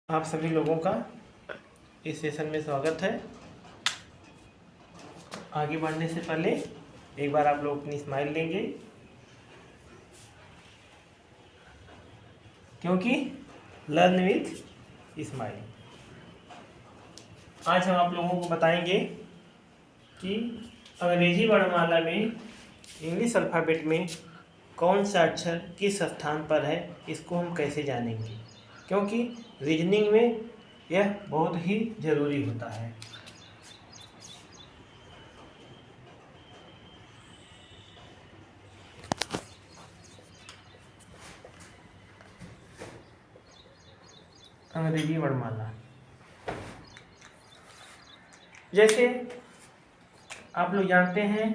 आप सभी लोगों का इस सेशन में स्वागत है। आगे बढ़ने से पहले एक बार आप लोग अपनी स्माइल लेंगे, क्योंकि लर्न विथ स्माइल। आज हम आप लोगों को बताएंगे कि अंग्रेजी वर्णमाला में इंग्लिश अल्फ़ाबेट में कौन सा अक्षर किस स्थान पर है, इसको हम कैसे जानेंगे, क्योंकि रीजनिंग में यह बहुत ही ज़रूरी होता है। अंग्रेजी वर्णमाला, जैसे आप लोग जानते हैं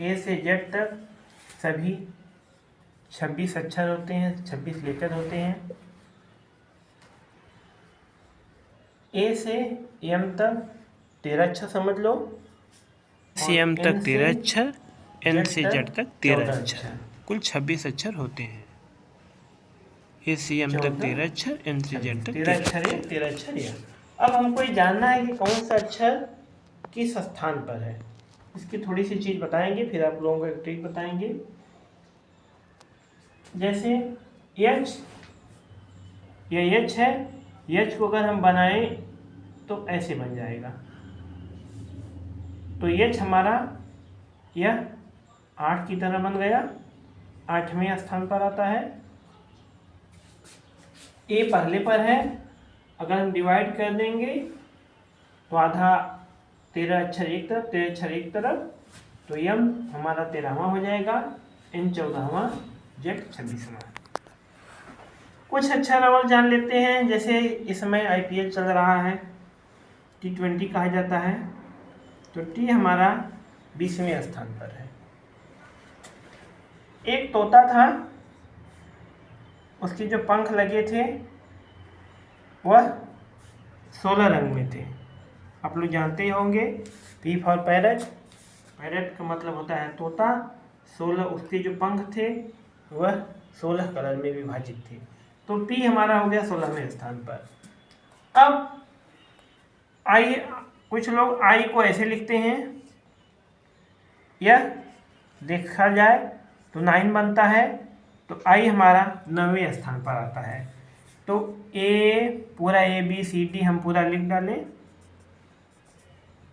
ए से जेड तक सभी 26 अक्षर होते हैं, 26 लेटर होते हैं। ए से एम तक 13 अक्षर समझ लो, से एम तक 13 अक्षर, एन से जेड तक 13 अक्षर, कुल 26 अक्षर होते हैं। ए से एम तक 13 अक्षर, एन से जेड तक 13 अक्षर है, 13 अक्षर है। अब हमको ये जानना है कि कौन सा अक्षर किस स्थान पर है। इसकी थोड़ी सी चीज़ बताएंगे, फिर आप लोगों को एक ट्रिक बताएंगे। जैसे एच, ये एच है, एच को अगर हम बनाएं तो ऐसे बन जाएगा। तो एच हमारा यह 8 की तरह बन गया, 8वें स्थान पर आता है। ए पहले पर है, अगर हम डिवाइड कर देंगे तो आधा 13 अक्षर एक तरफ, 13 अक्षर एक तरफ, तो एम हमारा 13वां हो जाएगा, एन 14वां, जेड 26वां। कुछ अक्षर और जान लेते हैं। जैसे इस समय IPL चल रहा है, T20 कहा जाता है, तो टी हमारा 20वें स्थान पर है। एक तोता था, उसके जो पंख लगे थे वह 16 रंग में थे। आप लोग जानते ही होंगे। पी फॉर पैरट, पैरट का मतलब होता है तोता। 16 उसके जो पंख थे वह 16 कलर में विभाजित थे, तो पी हमारा हो गया 16वें स्थान पर। अब आई, कुछ लोग आई को ऐसे लिखते हैं, यह देखा जाए तो 9 बनता है, तो आई हमारा 9वें स्थान पर आता है। तो ए पूरा ABCD हम पूरा लिख डालें।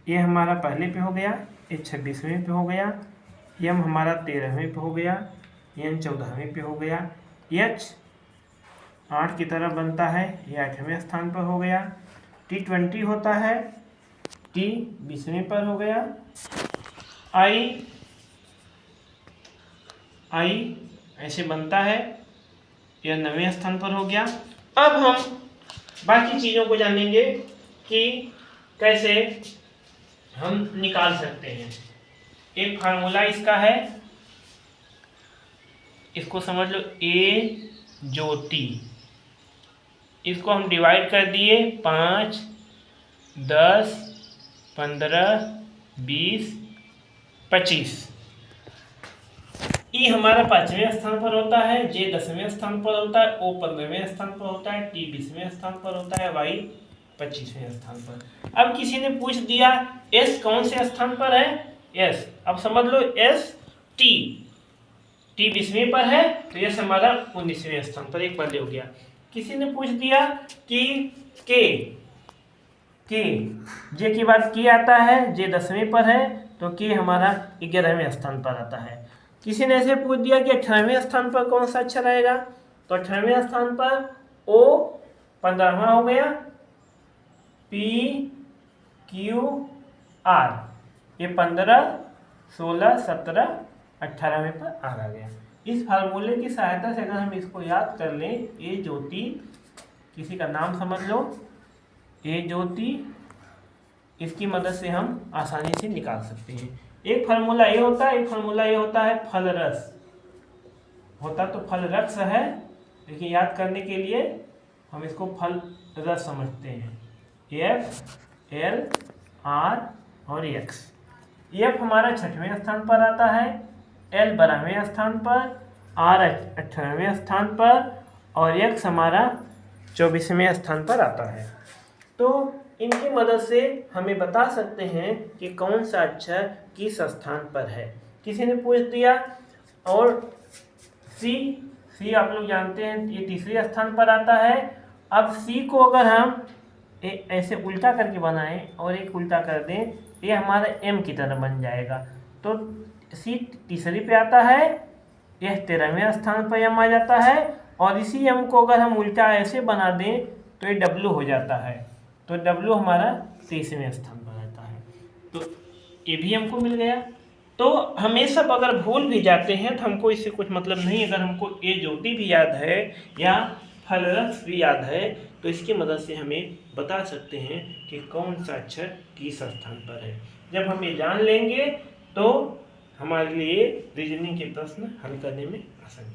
ये हमारा पहले पे हो गया, ये 26वें पे हो गया, एम हमारा 13वें पे हो गया, एन 14वें पे हो गया, एच 8 की तरह बनता है, ये 8वें स्थान पर हो गया। T20 होता है, टी 20वें पर हो गया। आई ऐसे बनता है, यह 9वें स्थान पर हो गया। अब हम बाकी चीज़ों को जानेंगे कि कैसे हम निकाल सकते हैं। एक फार्मूला इसका है, इसको समझ लो, ए ज्योति। इसको हम डिवाइड कर दिए 5, 10, 15, 20, 25। ई हमारा 5वें स्थान पर होता है, जे 10वें स्थान पर होता है, ओ 15वें स्थान पर होता है, टी 20वें स्थान पर होता है, वाई 25वें स्थान पर। अब किसी ने पूछ दिया एस कौन से स्थान पर है, एस। अब समझ लो एस टी 20वें पर है, तो एस हमारा 19वें स्थान पर, एक पहले हो गया। किसी ने पूछ दिया कि के जे की बात की आता है, जे 10वें पर है, तो के हमारा 11वें स्थान पर आता है। किसी ने ऐसे पूछ दिया कि 18वें स्थान पर कौन सा अक्षर आएगा, तो 18वें स्थान पर ओ 15वां हो गया, पी क्यू आर, ये 15, 16, 17, 18वें पर आर आ गया। इस फार्मूले की सहायता से अगर हम इसको याद कर लें, ए ज्योति, किसी का नाम समझ लो, ए ज्योति, इसकी मदद से हम आसानी से निकाल सकते हैं। एक फार्मूला ये होता है, एक फार्मूला ये होता है फल रस। होता तो फल रस है, लेकिन याद करने के लिए हम इसको फल रस समझते हैं। F, L, R और X। F हमारा 6वें स्थान पर आता है, L 12वें स्थान पर, R 18वें स्थान पर, और X हमारा 24वें स्थान पर आता है। तो इनकी मदद से हमें बता सकते हैं कि कौन सा अक्षर किस स्थान पर है। किसी ने पूछ दिया। और सी आप लोग जानते हैं ये तीसरे स्थान पर आता है। अब सी को अगर हम ऐसे उल्टा करके बनाएं और एक उल्टा कर दें, ये हमारा एम की तरह बन जाएगा। तो सी तीसरी पे आता है, यह 13वें स्थान पर एम आ जाता है। और इसी एम को अगर हम उल्टा ऐसे बना दें तो ये डब्लू हो जाता है। तो डब्लू हमारा 23वें स्थान पर आता है। तो ये भी हमको मिल गया। तो हमें सब अगर भूल भी जाते हैं तो हमको इससे कुछ मतलब नहीं। अगर हमको ए ज्योति भी याद है या फलरक्स भी याद है तो इसकी मदद से हमें बता सकते हैं कि कौन सा अक्षर किस स्थान पर है। जब हम ये जान लेंगे तो हमारे लिए रीजनिंग के प्रश्न हल करने में आसानी